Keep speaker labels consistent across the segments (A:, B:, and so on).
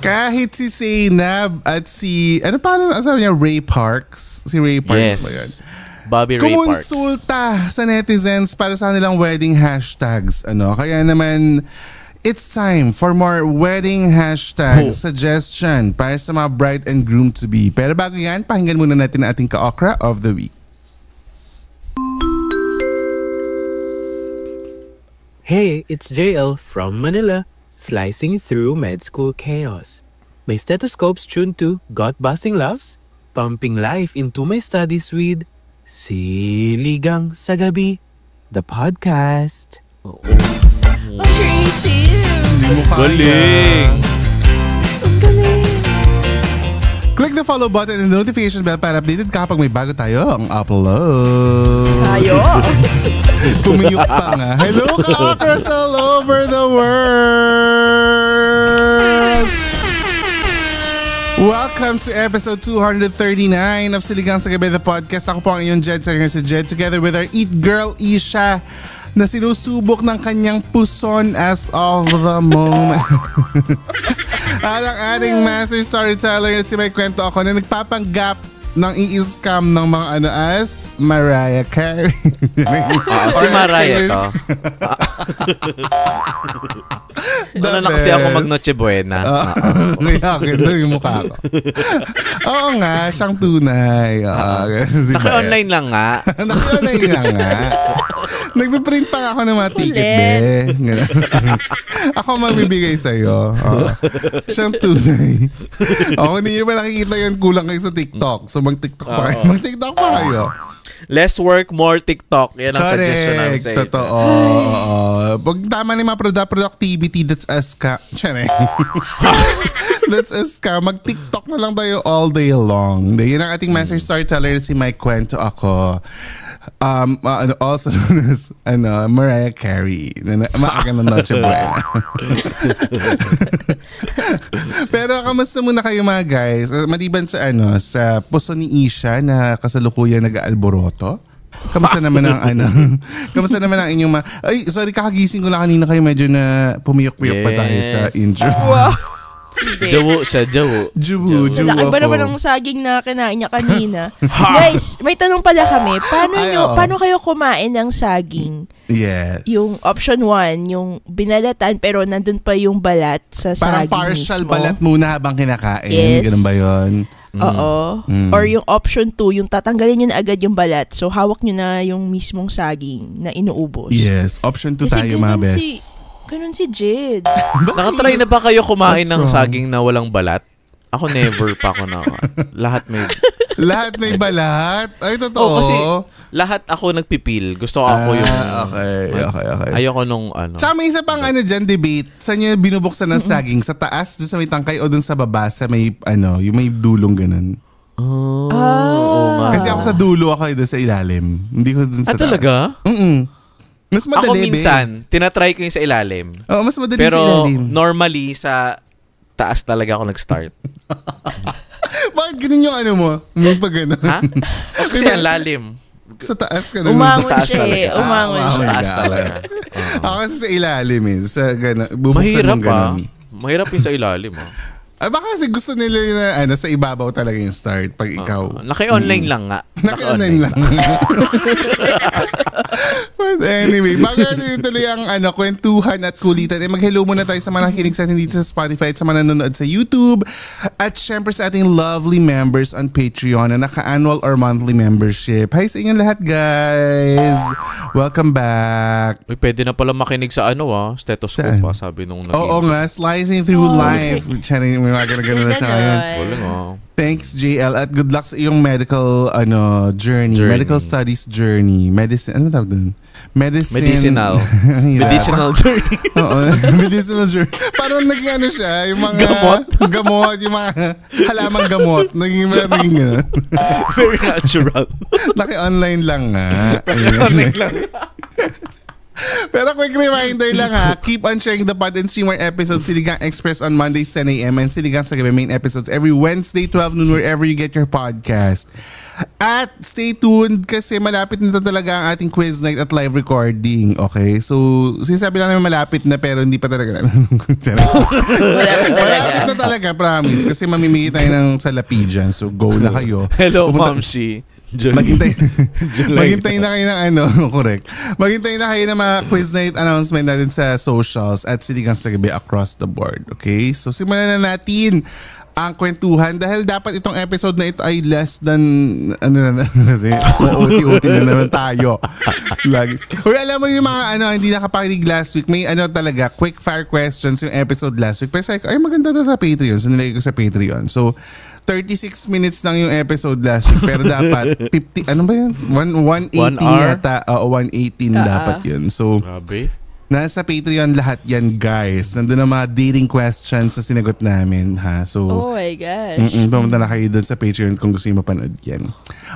A: Kahit si Zainab at si, ano pa sabi niya, Ray Parks? Si Ray Parks ba yan?
B: Bobby Ray Parks.
A: Kumonsulta sa netizens para sa kanilang wedding hashtags. Kaya naman, it's time for more wedding hashtag suggestion para sa mga bride and groom to be. Pero bago yan, pakinggan muna natin ang ating ka-okra of the week.
C: Hey, it's JL from Manila, slicing through med school chaos. My stethoscope's tuned to gut-busting laughs, pumping life into my studies with Siligang sa Gabi, the podcast.
D: Ang creative!
A: Hindi mo kaya.
B: Galing!
D: Ang galing!
A: Click the follow button and the notification bell para updated ka kapag may bago tayo ang upload.
D: Tayo!
A: Pumiyok pa nga. Hello ka-okras all over the world! Welcome to episode 239 of Siligang sa Gabi, the podcast. Ako po ang iyong Jed, si Jed, together with our Eat Girl Isha na sinusubok ng kanyang puson as of the moment. At ang ating master storyteller at si May Kwento Ako na nagpapanggap ng i-scam ng mga as Mariah Carey.
B: Si Mariah to. Ano na kasi ako mag-Noche Buena.
A: Ngayon, yung mukha ko. Oo nga, siyang tunay.
B: Naka-online lang nga.
A: Naka-online lang nga. Nagpiprint pa ako ng mga ticket, be. Ako magbibigay sa'yo. Siyang tunay. Hindi nyo ba nakikita yun, kulang kayo sa TikTok. So mag-TikTok pa kayo. Mag-TikTok pa kayo.
B: Less work, more TikTok. Yan ang suggestion namin sa ito.
A: Totoo. Pag tama ni mga productivity, that's us ka. That's us ka. Mag-TikTok na lang tayo all day long. Yan ang ating master storyteller, si Mike Kwento Ako. Also known as Mariah Carey. Maaga ng Noche Buena. Pero kamusta muna kayo mga guys? Maliban sa sa puso ni Isha na kasalukuyan nag-aalboroto. Kamusta naman ang kamusta naman ang inyong sorry, kakagising ko lang kanina kayo, medyo na pumiyok-piyok pa tayo sa intro.
D: Wow!
B: Jawo siya, jawo.
A: Jawo
D: Laki ba naman ang saging na kinain niya kanina? Guys, may tanong pala kami. Paano kayo kumain ng saging?
A: Yes.
D: Yung option 1, yung binalatan pero nandun pa yung balat sa
A: parang
D: saging
A: partial
D: mismo.
A: balat muna habang kinakain.
D: Yes.
A: Ganun ba yun?
D: Oo. Or yung option 2, yung tatanggalin nyo na agad yung balat. So, hawak nyo na yung mismong saging na inuubos.
A: Yes. Option 2 tayo mga best.
D: Ganun si Jed.
B: Nakatry na ba kayo kumain
A: What's
B: ng
A: wrong?
B: saging na walang balat? Ako never pa ako na. Lahat may
A: balat? Ay, totoo.
B: Kasi lahat ako nagpipil. Gusto ko ako yung...
A: Okay.
B: Ayoko nung
A: Tsaka may isa pang dyan, debate. Saan nyo binubuksan ng saging? Sa taas, doon sa may tangkay, o doon sa baba, sa may, yung may dulong ganun?
B: Oo nga.
A: Kasi ako sa dulo, ako doon sa ilalim. Hindi ko doon sa taas.
B: Talaga?
A: Mas madali,
B: ako minsan, tinatry ko yung sa ilalim.
A: Oo, mas madali
B: pero
A: sa ilalim.
B: Pero normally, sa taas talaga ako nag-start.
A: Bakit ganun yung mo? May pa gano'n?
B: Ha? O kasi ang lalim.
A: Sa taas ka na.
D: Umangon
B: sa taas
D: siya
B: talaga.
D: Umangon siya.
B: Sa taas talaga.
A: Ako kasi sa ilalim Sa gano'n. Bubuksan
B: Mahirap
A: ng gano'n.
B: Mahirap yung sa ilalim
A: baka kasi gusto nila na sa ibabaw talaga yung start pag ikaw.
B: Naki-online lang nga.
A: Naki-online lang. But anyway, bago natin ituloy ang kwentuhan at kulitan, mag-hello muna tayo sa mga nakikinig sa atin dito sa Spotify at sa mga nanonood sa YouTube. At syempre sa ating lovely members on Patreon na naka-annual or monthly membership. Hi sa inyong lahat, guys! Welcome back!
B: Uy, pwede na pala makinig sa stethoscope pa, sabi nung nakinig.
A: Oo nga, slicing through life. May mga ganun na siya ngayon.
B: Wala nga.
A: Thanks, JL. At good luck sa iyong medical journey. Medical studies journey. Medicine. Ano tawag dun?
B: Medicinal journey.
A: Oo, medicinal journey. Parang naging siya, yung mga gamot, yung mga halamang gamot. Naging gano'n.
B: Very natural.
A: Naki-online lang nga.
B: Naki-online lang.
A: Pero quick reminder lang keep on sharing the pod and stream our episodes Siligang Express on Mondays 10 a.m. and Siligang sa Gabi main episodes every Wednesday 12 noon wherever you get your podcast. At stay tuned kasi malapit na talaga ang ating quiz night at live recording. Okay? So, sinasabi lang namin malapit na pero hindi pa talaga. Malapit na talaga. ka, promise. Kasi mamimigay tayo ng salapi dyan. So, go na kayo.
B: Hello, Mamshi.
A: Maghintay na kayo ng correct. Maghintay na kayo ng mga quiz night announcement natin sa socials at Siligang sa Gabi across the board. Okay? So, simulan na natin ang kwentuhan dahil dapat itong episode na ito ay less than kasi OT na naman tayo. Lagi. Or alam mo yung mga hindi nakapakinig last week, may talaga quick fire questions yung episode last week. Pero ay maganda na sa Patreon. So nilagay ko sa Patreon. So 36 minutes lang yung episode last week pero dapat 50 ano ba yun? 118 yata o 118 dapat yun. So
B: grabe.
A: Nasa Patreon lahat yan, guys. Nandun ang mga dating questions na sinagot namin, ha? So,
D: oh my gosh.
A: Pumunta na kayo doon sa Patreon kung gusto nyo mapanood yan.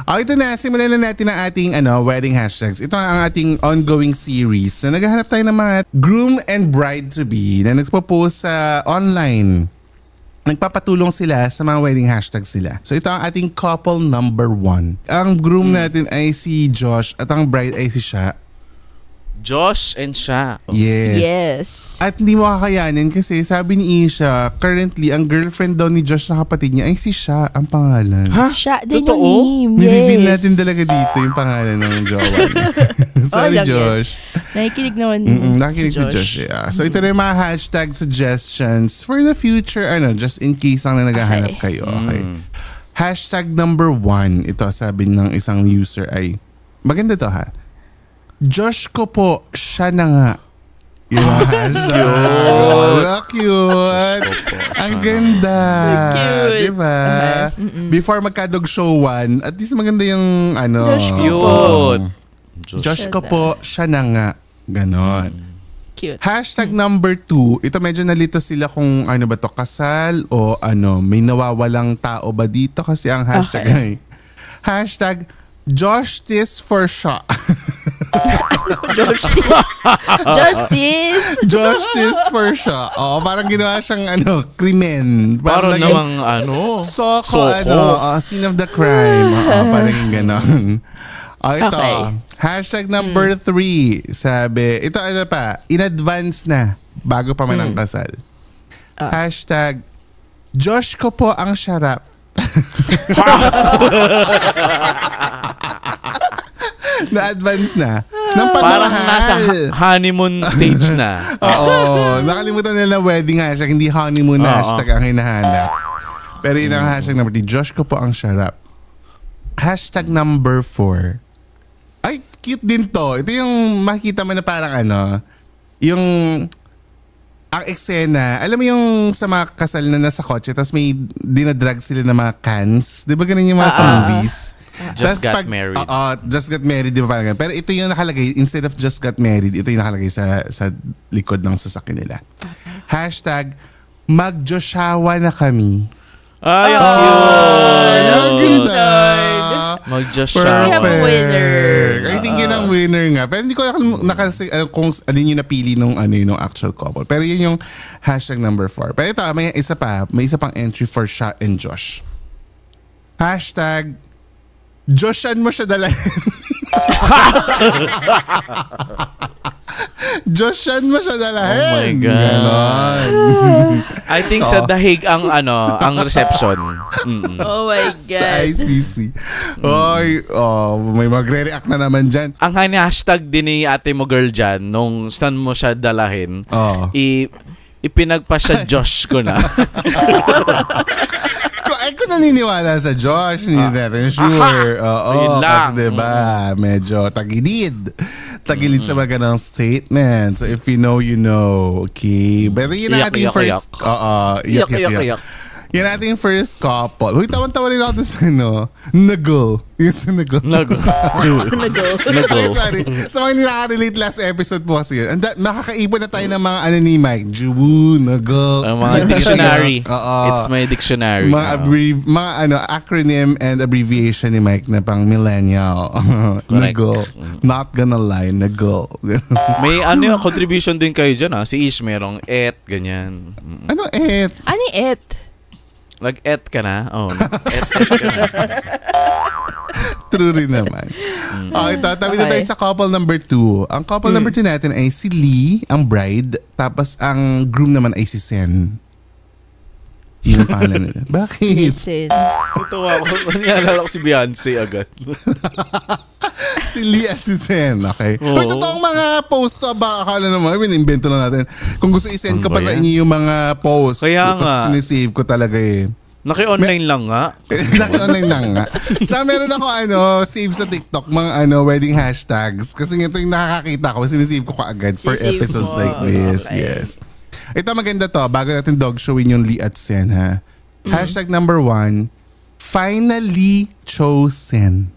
A: Ito na, simulan na natin ang ating wedding hashtags. Ito ang ating ongoing series na naghahanap tayo ng mga groom and bride-to-be na nagpo-post sa online. Nagpapatulong sila sa mga wedding hashtags sila. So ito ang ating couple number 1. Ang groom natin ay si Josh at ang bride ay si Sha.
B: Josh and Sha.
A: Yes. At hindi mo kakayanin kasi sabi ni Isha, currently ang girlfriend daw ni Josh na kapatid niya ay si Sha ang pangalan.
B: Ha?
D: Sha din
B: Totoo?
D: yung name.
A: Nilivin natin talaga dito yung pangalan ng jowa niya. Sorry, Josh.
D: Nakikinig naman
A: nakikinig si Josh. Yeah. So ito na yung mga hashtag suggestions for the future, just in case lang na naghahanap kayo. Okay. Hashtag number 1, ito sabi ng isang user ay, maganda to ha. Josh ko po, siya na nga. Yun ang hashtag. Cute. Ang ganda.
D: Cute.
A: Diba? Before magka-dog show 1, at least maganda yung
D: Josh ko
B: po.
A: Josh ko po, siya na nga. Ganon.
D: Cute.
A: Hashtag number 2, ito medyo nalito sila kung ba to, kasal o may nawawalang tao ba dito kasi ang hashtag ay hashtag Justice for Sha. Justice for Sha. Parang ginawa siyang krimen.
B: Parang namang
A: Soko. Scene of the crime. Parang yung ganon. Ito. Okay. Hashtag number 3. Sabi, ito in advance na. Bago pa man ang kasal. Hashtag Josh ko po ang syarap. Na-advance na.
B: Parang nasa honeymoon stage na.
A: Oo. Nakalimutan nila wedding hashtag. Hindi honeymoon hashtag ang hinahanap. Pero yun ang hashtag number 3. Josh ko po ang syarap. Hashtag number 4. Ay, cute din to. Ito yung makikita mo na parang yung ang eksena, alam mo yung sa mga kasal na nasa kotse tapos may dinadrag sila ng mga cans. Di ba ganun yung mga sa movies?
B: Just got married.
A: Just got married, di ba parang ganun? Pero ito yung nakalagay, instead of just got married, ito yung nakalagay sa likod ng sasakyan nila. Hashtag, mag-Joshawa na kami.
B: Ay, ang cute.
A: Ang ganda.
B: Mag-Joshawa.
D: We have a winner.
A: I think yun ang winner nga. Pero hindi ko kung alin yung napili nung actual couple. Pero yun yung hashtag number 4. Pero ito, may isa pang entry for Sha and Josh. Hashtag, Joshan mo siya dalhin. Joshan mo siya dalahin.
B: Oh my God.
A: Ganon.
B: I think sa dahig ang reception.
D: Oh my God.
A: Sa ICC. May magre-react na naman dyan.
B: Ang hashtag din ni ate mo girl dyan, nung saan mo siya dalahin, ipinagpa siya Josh ko na.
A: Kung naniniwala sa Josh, hindi natin sure. Kasi diba, medyo tagilid sa mga ganang statement. So if you know, you know. Okay. Pero yun natin first. Yak. Yan natin first couple. Huy, tawan-tawa rin ako sa Nagol. Yung sa Nagol. Sorry. So mga hindi nakarelate last episode po kasi yun. Nakakaipon na tayo ng mga ni Mike. Jubu, Nagol.
B: Mga dictionary. It's my dictionary.
A: Mga acronym and abbreviation ni Mike na pang millennial. Nagol. Not gonna lie. Nagol.
B: May contribution din kayo dyan. Si Ish merong ganyan.
A: Ano et?
D: Ano et?
B: Nag-et ka na? Nag-et ka na.
A: True rin naman. Okay, tabi na tayo sa couple number 2. Ang couple number 2 natin ay si Lee, ang bride. Tapos ang groom naman ay si Sen. Yun yung pangalan nila. Bakit?
D: Listen.
B: Natuwa ko. Naalala ko si Beyonce agad.
A: Si Lee at si Sen, okay?
B: Oo.
A: Pero totoong mga post to, baka akala naman, invento lang natin. Kung gusto i-send
B: Ano
A: ko pa
B: ba
A: sa
B: yan?
A: inyo yung mga post.
B: Kaya
A: kasi
B: nga.
A: sinisave ko talaga eh.
B: Naki-online lang nga.
A: Naki-online lang nga. Tsaka meron ako save sa TikTok, mga wedding hashtags. Kasi ito yung nakakakita ko, sinisave ko kaagad for
D: Sisave
A: episodes
D: mo.
A: like this.
D: Okay.
A: Yes. Ito maganda to, bago natin dog showin yung Lee at Sen ha. Hashtag number 1, finally chosen.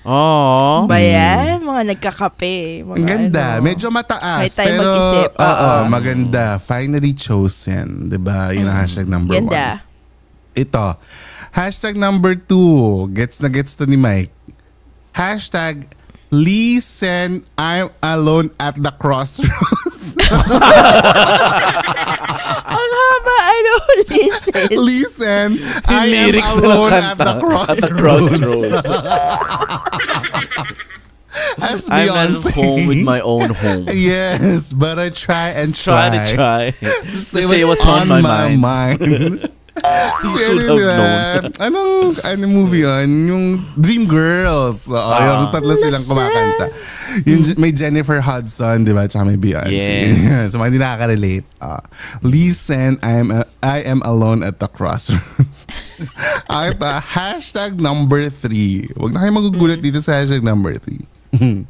B: Oh.
D: Ba yan? Mga nagkakape. Mga
A: Ang ganda.
D: ano.
A: Medyo mataas.
D: May time
A: pero,
D: mag-isip.
A: oo, maganda. Finally chosen. Diba? Yun ang hashtag number 1.
D: Ganda.
A: Ito. Hashtag number 2. Gets na gets to ni Mike. Hashtag listen, I'm alone at the crossroads.
D: Ang haba, listen.
A: Listen, I am
B: lyrics na
A: alone
B: ng
A: at the
B: kanta.
A: crossroads.
B: At the crossroads.
A: As
B: I'm at
A: Beyonce.
B: home with my own home.
A: Yes, but I try and
B: Try to try.
A: to
B: say what's on my mind.
A: Si
B: should
A: ano,
B: have
A: diba?
B: known.
A: Anong movie yun? Yung Dreamgirls. Oo, yung tatlo silang kumakanta. Yung may Jennifer Hudson, di ba? Tsaka may Beyonce.
B: Yes.
A: So, hindi nakaka-relate. Listen, I am alone at the crossroads. Ito, hashtag number 3. Huwag na kayo magugulat dito sa hashtag number 3.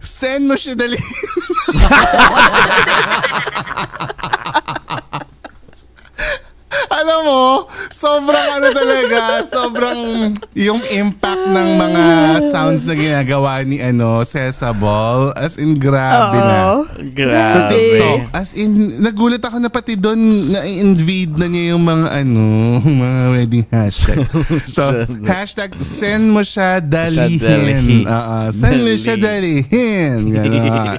A: Send mo siya dali. Alam mo, sobrang sobrang yung impact ng mga sounds na ginagawa ni Sesabol, as in grabe na.
B: Grabe.
A: Sa TikTok, as in, nagulat ako na pati doon na-invade na niya yung mga mga wedding hashtag. So, hashtag send mo siya dalihin. Send mo siya dalihin. Gano'n.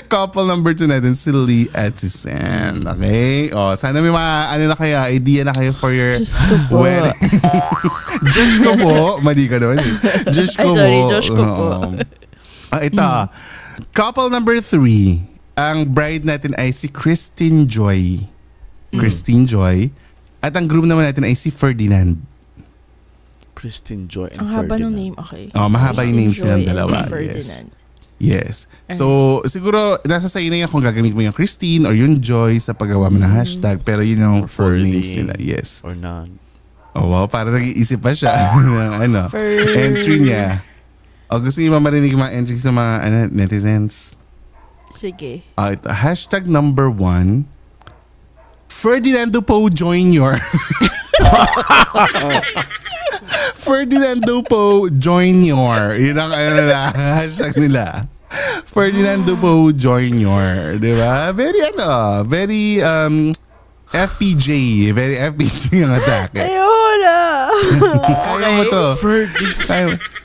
A: Couple number 2 natin, si Lee at si Sen. Okay? Sana may na kaya, idea na kayo for your
D: Diyos ko po.
A: wedding. Diyos ko po. Mali ka naman eh. Diyos ko
D: Sorry,
A: po.
D: Diyos ko po.
A: Ito. Couple number 3. Ang bride natin ay si Christine Joy. Christine Joy. At ang groom naman natin ay si Ferdinand.
B: Christine Joy and
D: Ang haba ng
B: Ferdinand.
D: name, okay.
A: Mahaba yung names nilang
D: Joy and
A: dalawa.
D: Ferdinand.
A: Yes. So, siguro, nasa sa'yo na yan kung gagamit mo yung Christine or yung Joy sa paggawa mo ng hashtag. Pero yun yung full names nila. Yes.
B: Or none.
A: Oh, wow. Para nag-iisip pa siya ng entry niya. Gusto niyo ba marinig yung mga entry sa mga netizens?
D: Sige.
A: Ito, hashtag number 1. Ferdinando Po Jr. Ferdinando Po Jr. Yun ang hashtag nila. Ferdinando Po Jr. Diba? Very FPJ. Very FPJ ang atake.
D: Ayun
A: Kaya mo to.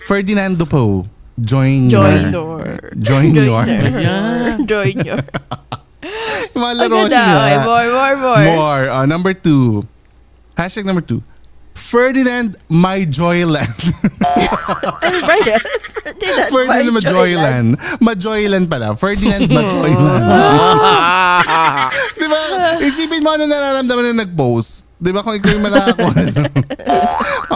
A: Ferdinando Po Jr.
D: Junior.
B: Yeah.
D: Junior.
A: Malaro
D: Agad
A: siya.
D: okay, more.
A: More. Number 2. Hashtag number 2. Ferdinand My Joyland.
D: Ano ba yan?
A: Ferdinand Majoyland. Majoyland pala. Ferdinand Majoyland. Diba? Isipin mo ano nararamdaman na nag-post. Diba kung ikaw yung manakakuha na.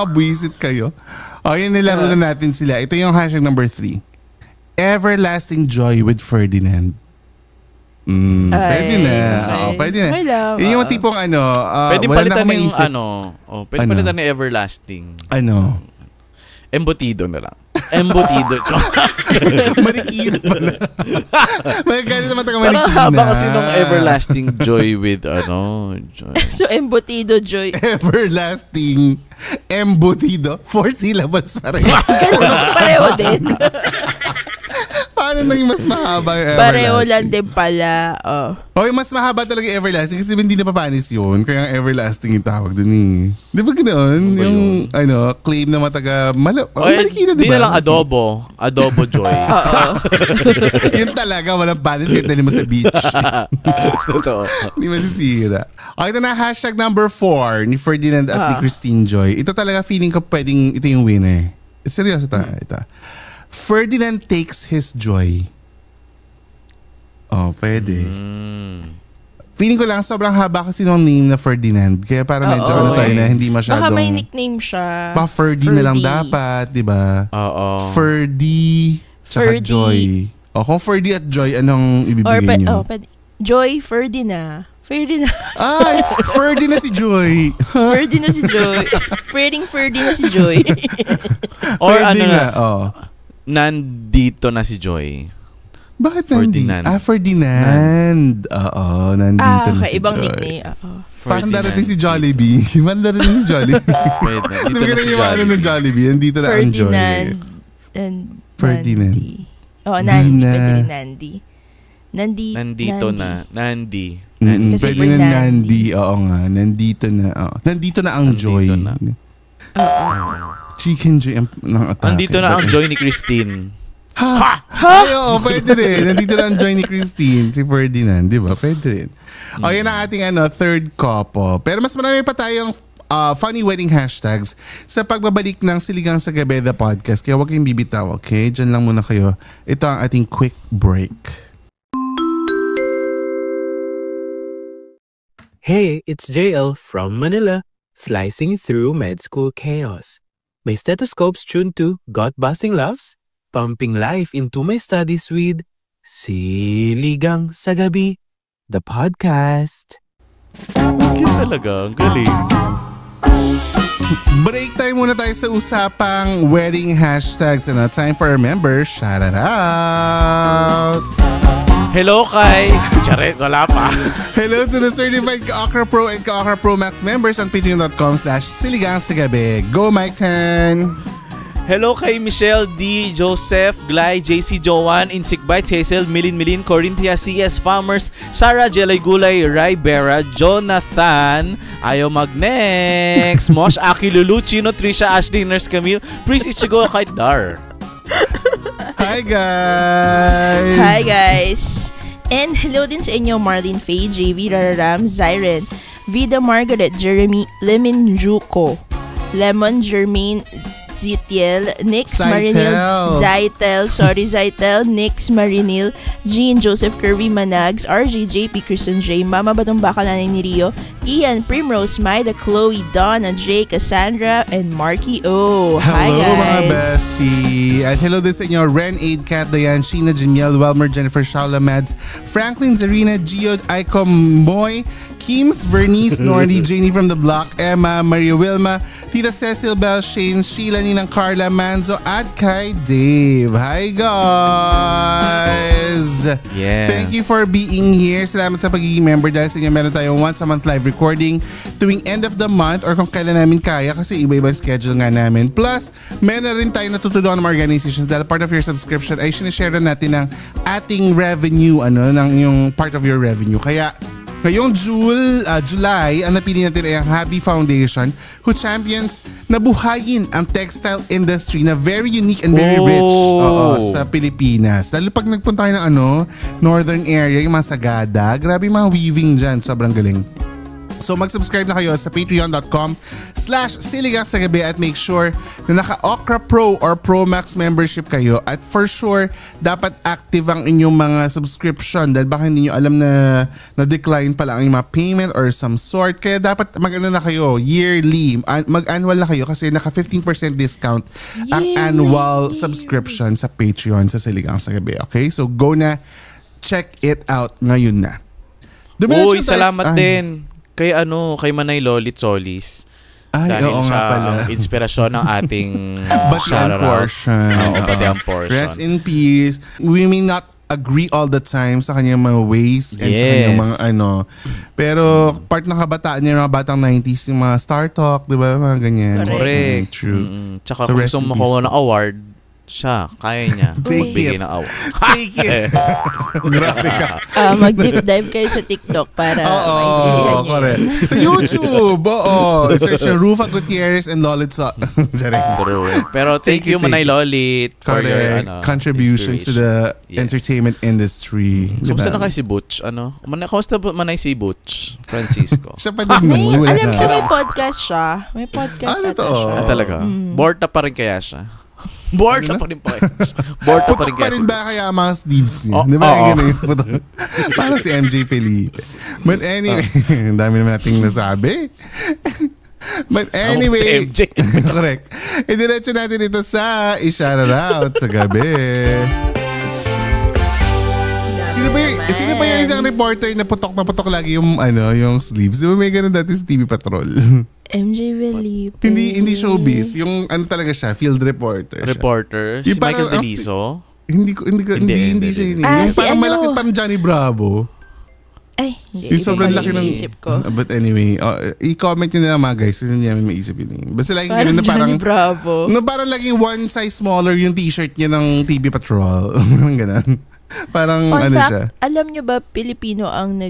A: Buisit kayo. Yan nilaro na natin sila. Ito yung hashtag number 3. Everlasting Joy with Ferdinand. Pwede na. Pwede na.
D: Okay lang.
A: Yun yung tipong
B: Pwede
A: wala na
B: palitan
A: akong
B: ng
A: maisip.
B: pwede palitan ng everlasting. Embutido na lang. Embutido.
A: Marikina pala. Magkano naman taga
B: Parang
A: Marikina.
B: haba kasi nung everlasting joy with joy.
D: So, embutido joy.
A: Everlasting embutido. 4 syllables pa rin.
D: Pareho din.
A: Paano naging mas mahaba yung
D: Pareho
A: everlasting?
D: lang din pala.
A: Yung mas mahaba talaga yung everlasting kasi hindi na papanis yun. Kaya ang everlasting yung tawag dun eh. Di ba ganoon? Yung claim na mataga Marikina, di
B: Di
A: ba?
B: na lang adobo. Adobo joy.
D: Oo.
A: Yun talaga, walang panis kahit dali mo sa beach.
B: Totoo.
A: Hindi masisira. Ito na hashtag number 4 ni Ferdinand at ni Christine Joy. Ito talaga feeling ko pwedeng ito yung winner. Seryoso ito. Ferdinand takes his joy. Pwede. Feeling ko lang sobrang haba kasi nung name na Ferdinand. Kaya para medyo tayo na hindi masyadong...
D: Baka may nickname siya.
A: Baka Ferdy na lang dapat, di ba?
B: Oo.
A: Ferdy, tsaka
D: Ferdy.
A: Joy. O kung Ferdy at Joy, anong ibibigay niyo?
D: Joy, Ferdy na. Ferdy na.
A: Ay, Ferdy na si Joy.
D: Ferdy na si Joy. Ferdy na si Joy.
B: Or
A: Ferdy
B: ano
A: na,
B: nandito na si Joy.
A: Bakit
B: Ferdinand.
A: Ferdinand. Oo, nandito na si
D: ibang
A: Joy.
D: nickname.
A: Parang darating si Jollibee. Parang darating si Jollibee.
B: Nandito na si
A: Jollibee. Ng Jollibee. Nandito na ang Joy.
D: Ferdinand. Oh, Nandi. Pwede Nandi.
B: Nandito na. Nandi.
A: Pwede na Nandi. Oo nga. Nandito na. Nandito na ang Joy. Chicken Joy ang atake.
B: Nandito na ang Joy ni Christine.
A: Ha? Ay, oo, pwede rin. Nandito na ang Joy ni Christine, si Ferdinand, di ba? Pwede rin. O, yun ang ating third couple. Pero mas marami pa tayong funny wedding hashtags sa pagbabalik ng Siligang sa Gabi, the podcast. Kaya huwag kayong bibitaw, okay? Diyan lang muna kayo. Ito ang ating quick break.
C: Hey, it's JL from Manila, slicing through med school chaos. My stethoscope's tuned to gut-busting laughs, pumping life into my studies with Siligang sa Gabi, the podcast.
B: Cute talaga. Ang galing.
A: Break time muna tayo sa usapang wedding hashtags. Time for our members. Shout it out!
B: Hello kay... Charet, wala pa.
A: Hello to the certified Ka-Okra Pro and Ka-Okra Pro Max members on patreon.com/siligangsagabi. Go, Mike 10!
B: Hello kay Michelle D, Joseph, Glay, JC Joan, Insik Bites, Hazel, Milin, Corinthia, CS Farmers, Sarah, Jelay Gulay, Rai Vera, Jonathan, Ayo Magnex, Mosh, Aki Lulu, Chino, Trisha, Ashley, Nurse Camille, Pris Ichigo, kay Dar.
A: Hi guys!
D: Hi guys! And hello din sa inyo Marlene Faye, JV, Rararam, Zyren, Vida Margaret, Jeremy, Lemon Juco, Lemon, Jermaine, Zitiel, Nix Marinil, Zytel, Nix Marinil, Jean, Joseph Kirby Manags, RJ, JP, Kristen J, Mama Batong Bakal Nanay ni Rio, Ian, Primrose, Maida, Chloe, Donna, Jay, Cassandra, and Marky O. Hi
A: Hello
D: guys!
A: mga bestie! At hello din sa inyo, Ren, Aid, Kat, Dayan, Sheena, Janiel, Welmer, Jennifer, Shaula, Mads, Franklin, Zarina, Gio, Aiko, Moy, Kims, Vernice, Nordy, Janie from the Block, Emma, Maria Wilma, Tita Cecil, Bell, Shane, Sheila, Ninang Carla, Manzo, at kay Dave. Hi guys!
B: Yes.
A: Thank you for being here. Salamat sa pagiging member dahil sa inyo meron tayong once a month live recording tuwing end of the month or kung kailan namin kaya kasi iba-ibang schedule nga namin. Plus, meron rin tayong natutunan ng organizations dahil part of your subscription ay sinishare na natin ng ating revenue, ng yung part of your revenue. Kaya ngayong July, ang napili natin ay ang Happy Foundation who champions na buhayin ang textile industry na very unique and very rich sa Pilipinas. Lalo pag nagpunta kayo ng northern area, yung mga Sagada, grabe yung mga weaving dyan, sobrang galing. So mag-subscribe na kayo sa patreon.com/siligangsagabi at make sure na naka-Okra Pro or Pro Max membership kayo at for sure dapat active ang inyong mga subscription dahil baka hindi nyo alam na na-decline pala ang mga payment or some sort. Kaya dapat na kayo yearly, mag-annual na kayo kasi naka 15% discount ang annual subscription sa Patreon sa Siligang sa Gabi. Okay? So go na, check it out ngayon na.
B: Uy, salamat din kay Manay Lolit Solis.
A: Ay,
B: dahil
A: oo
B: siya
A: nga pala.
B: ang inspirasyon ng ating
A: Batian portion.
B: Batian portion.
A: Rest in peace. We may not agree all the time sa kanyang mga ways and sa kanyang mga pero part ng kabataan niya, mga batang 90s, yung mga Star Talk, di ba? Mga ganyan.
B: Correct.
A: True.
B: Tsaka kung gusto mo makuha ng award, siya, kaya niya.
A: Take it. Take it. Grabe ka.
D: Mag-deep dive kayo sa TikTok para maintindihan niyo.
A: Correct. Sa YouTube, search yung Rufa Gutierrez and Lolit So.
B: Pero thank you, Manay Lolit, for your
A: contributions to the entertainment industry.
B: Kumusta na kayo si Butch? Kumusta Manay si Butch Francisco?
A: Siya pa din mo.
D: Alam ko may podcast siya. May podcast siya.
A: Talaga?
B: Borta pa rin kaya siya? Bored na pa rin po. Bored na pa rin
A: Putok pa
B: kaya.
A: rin ba kaya ang mga sleeves niya?
B: Oh,
A: Di ba?
B: oo.
A: Ganun yung putok. Parang si MJ Felipe. But anyway, ang dami naman nating nasabi. But anyway,
B: Si MJ.
A: correct. Idiretso natin ito sa i-shoutout sa gabi. Sino ba yung isang reporter na putok lagi yung yung sleeves? Di ba may ganun dati sa TV Patrol?
D: MJ Felipe.
A: hindi showbiz, yung talaga siya, field reporter.
B: Reporter.
A: Yung
B: Si Michael
A: parang-
B: Deniso.
A: Hindi siya yun. Yung
D: si
A: parang malaki
D: ano?
A: parang Johnny Bravo.
D: Ay, hindi.
A: Yung sobrang laki ng...
D: Isip ko.
A: But anyway, i-comment nyo na lang mga guys kasi hindi namin maisip yun. Basta laging
D: Parang
A: ganun na parang...
D: Johnny Bravo.
A: No, parang laging one size smaller yung t-shirt niya ng TV Patrol. Ganun. Parang
D: Fun fact,
A: siya.
D: alam nyo ba Pilipino ang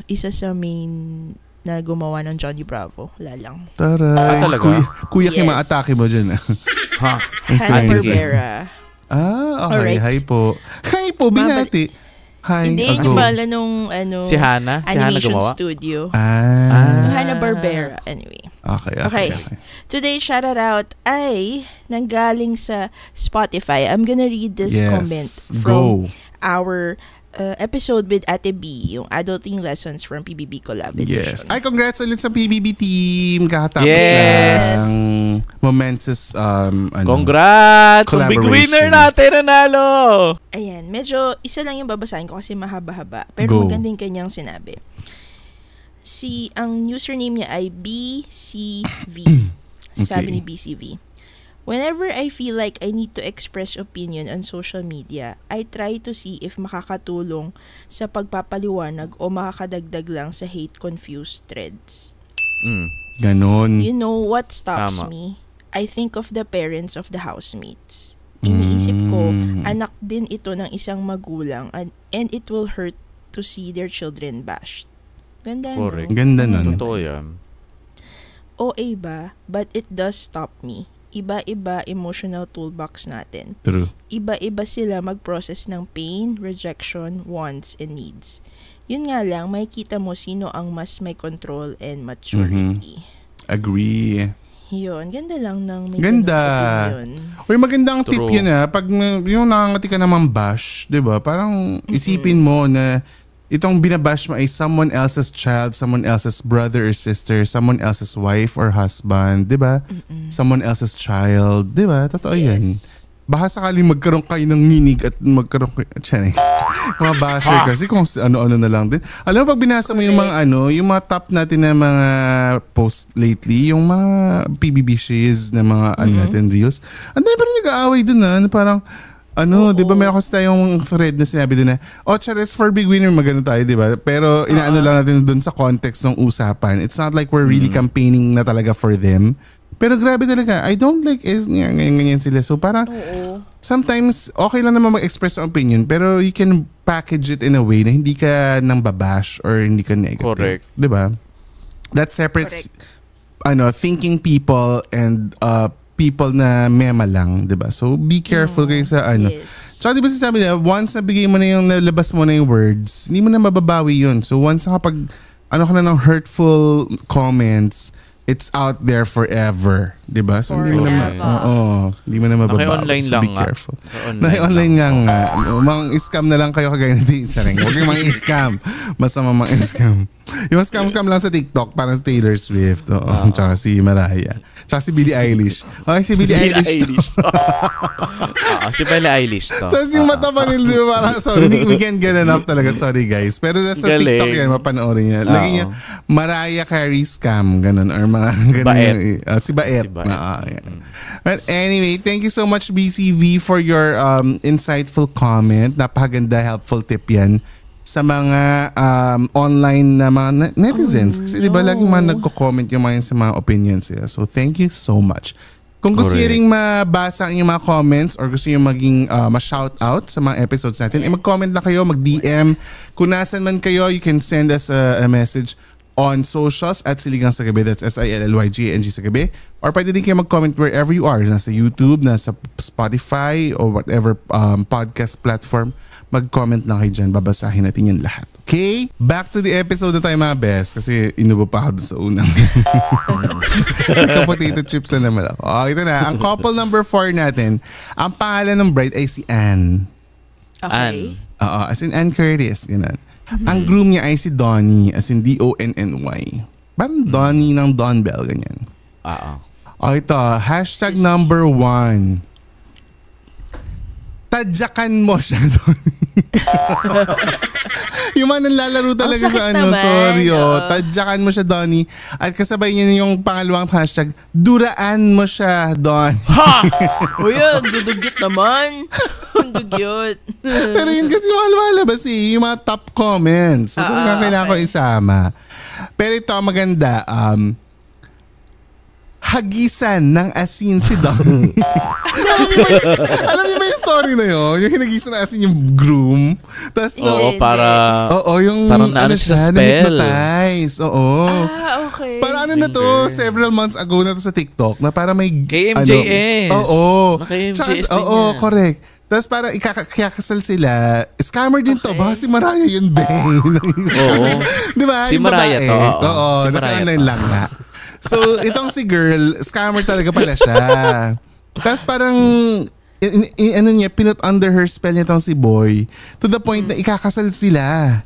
D: isa sa main na gumawa ng Johnny Bravo? Wala lang.
A: Taray.
B: Talaga?
A: Kuya
D: Yes.
A: atake mo dyan.
B: Ha?
D: Hanna-Barbera.
A: Okay.
D: Alright.
A: Hi po. Hi po, binati. Hi.
D: Hindi,
A: Ago.
D: yung pala nung
B: Si Hannah? Si Hannah
D: animation
B: gumawa?
D: studio.
A: Ah.
D: Hanna-Barbera. Anyway.
A: Okay.
D: Today, shoutout ay nanggaling sa Spotify. I'm gonna read this comment from
A: Go.
D: our episode with Ate B, yung Adulting Lessons from PBB Collab
A: Yes.
D: Edition.
A: Ay, congrats ulit sa PBB team. Kakatapos
B: Yes.
A: lang. Momentous
B: Congrats! Ang big
A: collaboration.
B: winner natin, nanalo!
D: Ayan, medyo isa lang yung babasahin ko kasi mahaba-haba. Pero
A: Go.
D: maganda yung kanyang sinabi. Ang username niya ay BCV. Sabi ni BCV. Whenever I feel like I need to express opinion on social media, I try to see if makakatulong sa pagpapaliwanag o makakadagdag lang sa hate-confused threads.
A: Ganon.
D: You know what stops
B: Tama.
D: me? I think of the parents of the housemates. Iniisip ko, anak din ito ng isang magulang and it will hurt to see their children bashed. Ganda,
B: Correct.
D: no?
A: Ganda nun.
B: Totoo yan.
D: OA ba? But it does stop me. Iba-iba emotional toolbox natin.
A: True.
D: Iba-iba sila mag-process ng pain, rejection, wants, and needs. Yun nga lang, makikita mo sino ang mas may control and maturity.
A: Agree.
D: Yun, ganda lang ng may
A: Ganda.
D: ganung opinion.
A: Uy, magandang tip
B: True.
A: yun Pag yung nakangati ka naman bash, di ba? Parang isipin mo na itong binabash mo ay someone else's child, someone else's brother or sister, someone else's wife or husband, di ba? Someone else's child, di ba? Totoo yan. Baka sakaling magkaroon kayo ng nginig at magkaroon kayo, mga basher kasi kung ano-ano na lang din. Alam mo, pag binasa mo yung mga yung mga top natin na mga post lately, yung mga PBB shares na mga natin reels, ang dami pa rin nag-aaway dun na parang, di ba meron kasi tayong thread na sinabi doon na, chares for big winner, magano tayo, di ba? Pero inaano lang natin doon sa context ng usapan. It's not like we're really campaigning na talaga for them. Pero grabe talaga, I don't like ganyan sila. So parang, sometimes okay lang naman mag-express ang opinion, pero you can package it in a way na hindi ka nang babash or hindi ka negative.
B: Correct.
A: Di ba? That separates, thinking people and people na mema lang, 'di ba? So be careful kayo sa
D: Yes.
A: So, di ba sabi nila, once nabigay mo na yung nalabas mo na yung words, hindi mo na mababawi yun. So once nakapag ka na ng hurtful comments, it's out there forever, 'di ba? So hindi mo na hindi mo na mababawi.
B: Naki-online
A: so
B: lang
A: be
B: nga.
A: careful. Naki-online nga. Mga scam na lang kayo kagaya natin. Charing. Huwag kayong mga scam. Masama mga scam. Yung scam lang sa TikTok, parang si Taylor Swift, tsaka si Mariah, tsaka si Billie Eilish. Okay, si Billie Eilish.
B: Si Billie Eilish to.
A: Tapos yung mata pa nila, di ba, parang, sorry, we can't get enough talaga, sorry guys. Pero sa
B: Galing.
A: TikTok yan, mapanoorin niya. Lagi niya, Mariah Carey scam, ganun, or mga ganun.
B: Baet.
A: Si Baet.
B: Si Baet.
A: Yan. But anyway, thank you so much BCV for your insightful comment. Napakaganda, helpful tip yan sa mga online na mga netizens. Kasi di ba laging mga nagko-comment yung mga sa mga opinions nila. So thank you so much. Kung gusto niyo ring mabasa ang inyong mga comments or gusto niyo maging ma-shoutout sa mga episodes natin, mag-comment lang kayo, mag-DM. Kung nasan man kayo, you can send us a message on socials at Siligang sa Gabi. That's SILLYGANG sa Gabi. Or pwede din kayo mag-comment wherever you are. Nasa YouTube, nasa Spotify, or whatever podcast platform. Mag-comment lang kayo dyan. Babasahin natin yan lahat. Okay? Back to the episode na tayo mga best. Kasi inubo pa ako doon sa unang. Potato chips na naman ako. Ito na. Ang couple number 4 natin. Ang pangalan ng bride ay si Anne.
D: Okay.
A: As in Anne Curtis. Ganun. Ang groom niya ay si Donnie, as in DONNY. Parang Donnie ng Don Bell, ganyan. Ito, hashtag number 1. Tadyakan mo siya, Donnie. Yung mga nanlalaro talaga sa ano,
D: naman.
A: sorry tadyakan mo siya, Donnie. At kasabay niya yung pangalawang hashtag, duraan mo siya, Donnie.
D: Ha! Uy, dudugyot naman. Ang dugyot.
A: Pero yun kasi yung lumalabas yung mga top comments. So, kung kailangan ko isama. Pero ito, maganda. Hagisan ng asin si Donnie. alam niyo ba yung story na yun? Yung hinagisan ng asin yung groom. Tapos yung
B: parang ano siya sa spell.
A: Na-hypnotize.
D: Okay.
A: Para ano na to, several months ago na to sa TikTok na para may...
B: KMJS.
A: KMJS din niya. Correct. Tapos parang ikakasal sila. Scammer din to. Baka si Mariah yun, Ben. Di ba?
B: Si Mariah to.
A: Naka-online lang na. So, itong si girl, scammer talaga pala siya. Tapos parang, pinut under her spell nitong si boy to the point na ikakasal sila.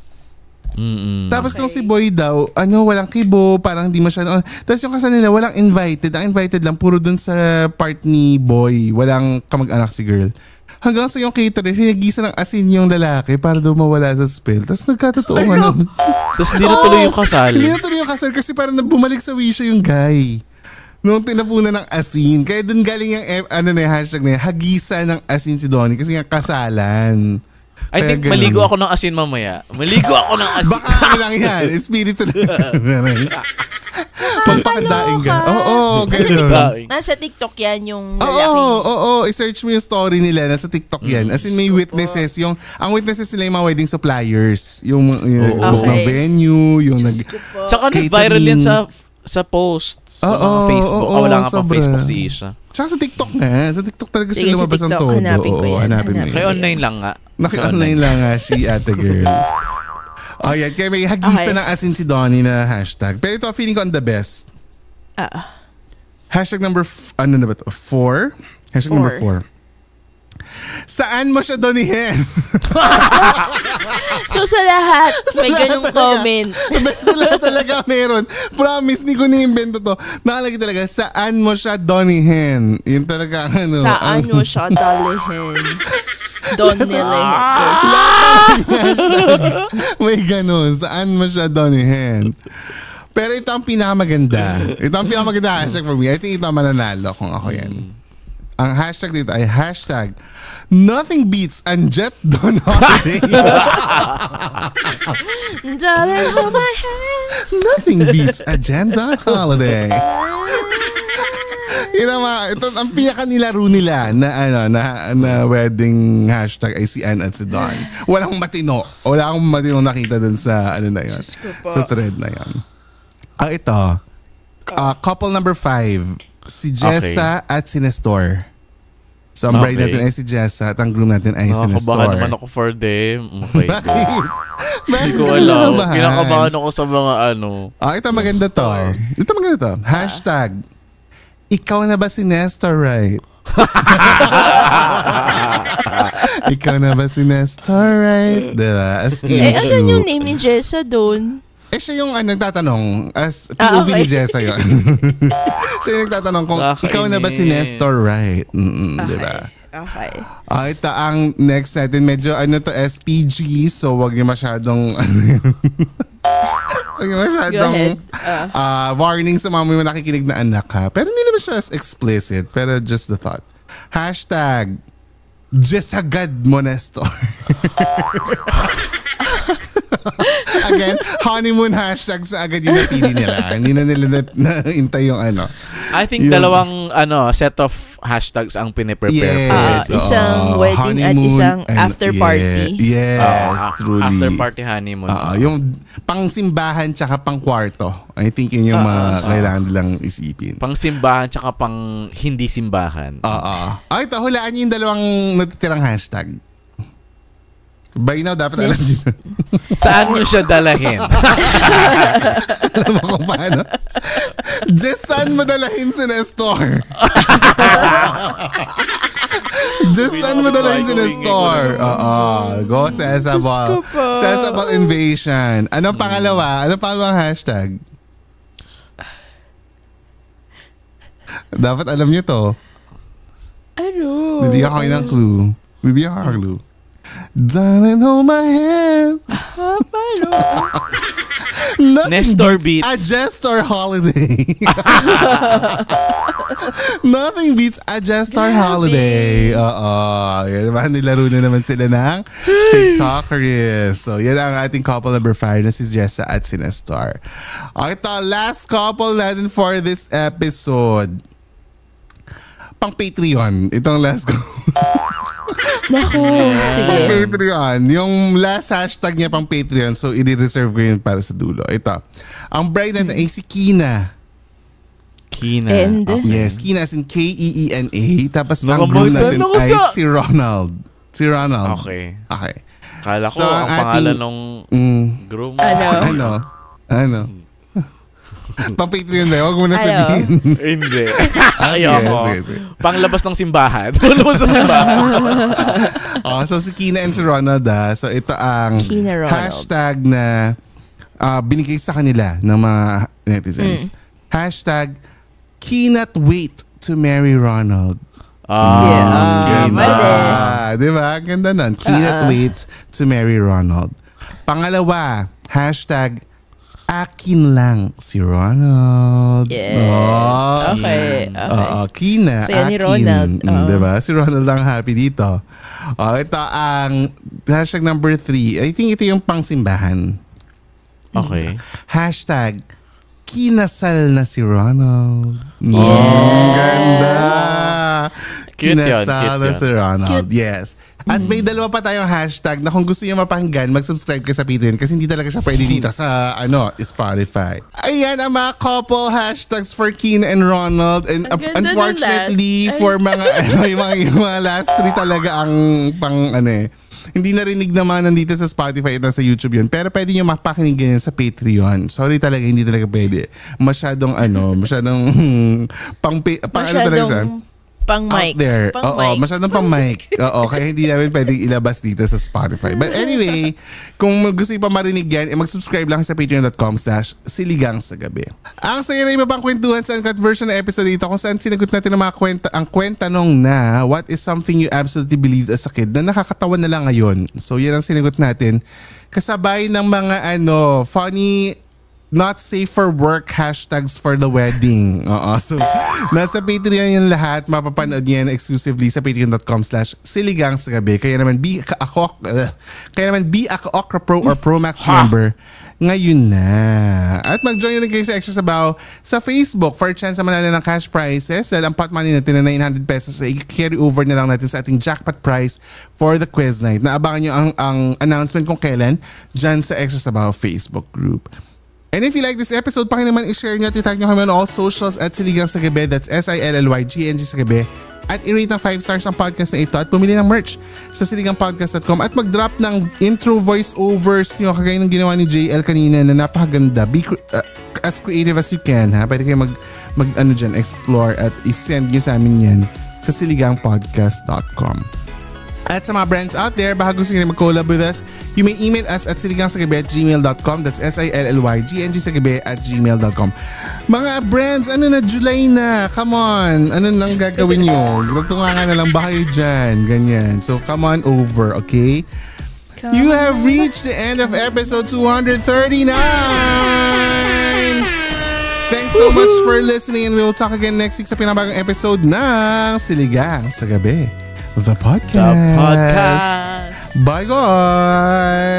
A: Tapos yung si boy daw, walang kibo, parang hindi masyado. Tapos yung kasal nila, walang invited. Ang invited lang, puro dun sa part ni boy. Walang kamag-anak si girl. Hanggang sa yung caterer, hinagisa ng asin yung lalaki para daw mawala sa spell. Tapos nagkatotoo
B: Tapos hindi na tuloy yung kasal.
A: Hindi na tuloy yung kasal kasi parang bumalik sa wisyo yung guy. Noong tinapunan ng asin. Kaya dun galing yung hashtag na hagisa ng asin si Donnie kasi nga kasalan.
B: I think maligo ako ng asin mamaya. Maligo ako ng asin.
A: Baka lang yan. Espiritu na. Magpakadaing ka. Gano'n.
D: Nasa TikTok yan yung lalaki.
A: I-search mo yung story nila. Nasa TikTok yan. As in may witnesses. Ang witnesses nila yung mga wedding suppliers. Yung book ng venue. Yung
B: Tsaka nag-viral yan sa post sa mga Facebook. Wala nga pang Facebook si Isha.
A: Tsaka sa TikTok na. Sa TikTok talaga sila lumabas ang todo.
D: Hanapin ko yan.
A: Hanapin mo yan.
B: Kaya online lang nga.
A: Naki-online lang nga si ate girl. Yan. Kaya may hagisa ng asin si Donnie na hashtag. Pero ito, feeling ko on the best. Hashtag number 4. Hashtag number 4. Saan mo siya Donnie-hen?
D: So sa lahat, may ganung comment.
A: Sa lahat talaga meron. Promise, ni ko na-invento to. Nakalagay talaga, saan mo siya Donnie-hen? Yun talaga
D: Saan mo siya Donnie-hen? Donnie-hen.
A: May ganun. Saan mo siya Donnie-hen? Pero ito ang pinakamaganda. Ito ang pinakamaganda hashtag for me. I think ito ang mananalo kung ako yan. Ang hashtag dito ay hashtag nothing beats Anjet Don Holiday.
D: Darling, hold my hand.
A: Nothing beats Agenda Holiday. Ito ang pinaka-nilaro nila na wedding hashtag ay si Ann at si Don. Walang matino. Wala akong matino nakita dun sa na yun. Sa thread na yun. Ito. Couple number 5. Si Jessa at si Nestor. So, ang bride natin ay si Jessa at ang groom natin ay si Nestor.
B: Nakakabahan naman ako for them. Okay.
A: Hindi
B: ko alam. Kinakabahan ako sa mga
A: ito maganda to. Ito maganda to. Hashtag ikaw na ba si Nestor, right? Ikaw na ba si Nestor, right? Diba?
D: Asan yung name ni Jessa doon?
A: Siya yung nagtatanong as POV ni Jessa yun. Siya yung nagtatanong kung ikaw na ba si Nestor, right? Diba?
D: Okay.
A: Ito ang next natin. Medyo SPG, so wag niyo masyadong warning sa mga may nakikinig na anak ha. Pero hindi naman siya as explicit, pero just the thought. Hashtag Jesagad Monesto. Again, honeymoon hashtags agad yung napili nila. Hindi na nila naintay yung ano.
B: I think dalawang set of hashtags ang piniprepare.
A: Yes.
D: Isang wedding at isang after party.
A: Yes, truly.
B: After party honeymoon.
A: Yung pang-simbahan tsaka pang-kwarto. I think yun yung mga kailangan nilang isipin.
B: Pang-simbahan tsaka pang hindi simbahan.
A: Ay, ito, hulaan niyo yung dalawang natitirang hashtag. By now, dapat alam niyo.
B: Saan mo siya dalahin?
A: Alam mo kung paano? Just saan mo dalahin si Nestor? Just saan mo dalahin si Nestor? Go Sesabal. Sesabal Invasion. Anong pangalawa? Anong pangalawang hashtag? Dapat alam niyo to.
D: Ano?
A: Bibigyan ko kayo ng clue. Darling, hold my hand.
B: Nestor beats
A: a Jester holiday. Nothing beats a Jester holiday. Yan naman, nilaro na naman sila ng TikTokers. So, yan ang ating couple number 5 na si Jessa at si Nestor. Ito, last couple natin for this episode. Pang Patreon. Itong last couple.
D: Naku, sige.
A: Pang Patreon. Yung last hashtag niya pang Patreon, so i-reserve ko yun para sa dulo. Ito. Ang bride natin ay si Kina.
D: And?
A: Yes, Kina as in K-E-E-N-A. Tapos ang groom natin ay si Ronald.
B: Okay.
A: Okay.
B: Kala ko
A: So,
B: ang pangalan ng groom.
D: Ano?
A: Pang Patreon ba? Huwag mo na sabihin.
B: Hindi.
A: Sige.
B: Panglabas ng simbahan. Panglabas ng simbahan.
A: So si Kina and si Ronald. So ito ang hashtag na binigay sa kanila ng mga netizens. Hashtag cannot wait to marry Ronald. Diba? Ganda nun. Cannot wait to marry Ronald. Pangalawa, hashtag akin lang si Ronald.
D: Yes. Okay.
A: Kina,
D: Saya
A: akin.
D: ni Ronald.
A: Diba? Si Ronald lang happy dito. Ito ang hashtag number 3. I think ito yung pangsimbahan.
B: Okay.
A: Hashtag kinasal na si Ronald. Ganda. Kinasal na si Ronald. Yes. At may dalawa pa tayong hashtag na kung gusto niyo mapakinggan, mag-subscribe ka sa Patreon kasi hindi talaga siya pwede dito sa Spotify. Ayan ang mga couple hashtags for Kina and Ronald. And unfortunately, for yung mga last 3 talaga ang hindi narinig naman nandito sa Spotify at sa YouTube yun. Pero pwede nyo mapakinig ganyan sa Patreon. Sorry talaga, hindi talaga pwede. Masyadong
D: pang mic.
A: Out there. Masyadong pang mic. Kaya hindi namin pwedeng ilabas dito sa Spotify. But anyway, kung gusto nyo pa marinig yan, mag-subscribe lang sa patreon.com/siligangsagabi. Ang saya na iba pang kwentuhan sa uncut version na episode dito kung saan sinagot natin ang mga kwentanong na what is something you absolutely believed as a kid na nakakatawa na lang ngayon. So yan ang sinagot natin. Kasabay ng mga funny not safe for work hashtags for the wedding. So, nasa Patreon yan lahat. Mapapanood yan exclusively sa patreon.com/siligangsagabi. Kaya naman be a Okra Pro or Pro Max member ngayon na. At mag-join na kayo sa Extra Sabaw sa Facebook for a chance na manalo ng cash prizes. Dahil ang pot money natin na 900 pesos ay i-carry over na lang natin sa ating jackpot prize for the quiz night. Naabangan nyo ang announcement kung kailan dyan sa Extra Sabaw Facebook group. And if you like this episode, naman i-share nyo at itag nyo kami on all socials at Siligang sa Gabi. That's SILLYGNG sa Gabi. At i-rate ng 5 stars ang podcast na ito at pumili ng merch sa siligangpodcast.com at mag-drop ng intro voice-overs nyo kagaya ng ginawa ni JL kanina na napakaganda. Be as creative as you can. Pwede kayo explore at i-send nyo sa amin yan sa siligangpodcast.com. At sa mga brands out there, baka gusto nyo mag-collab with us, you may email us at siligangsagabi@gmail.com. That's SILLYGNG@gmail.com. Mga brands, July na. Come on. Ano nang gagawin nyo? Tunga na lang ba kayo dyan? Ganyan. So come on over, okay? You have reached the end of episode 239! Thanks so much for listening and we'll talk again next week sa pinabagong episode ng Siligang sa Gabi. the podcast.
B: The podcast.
A: Bye, guys.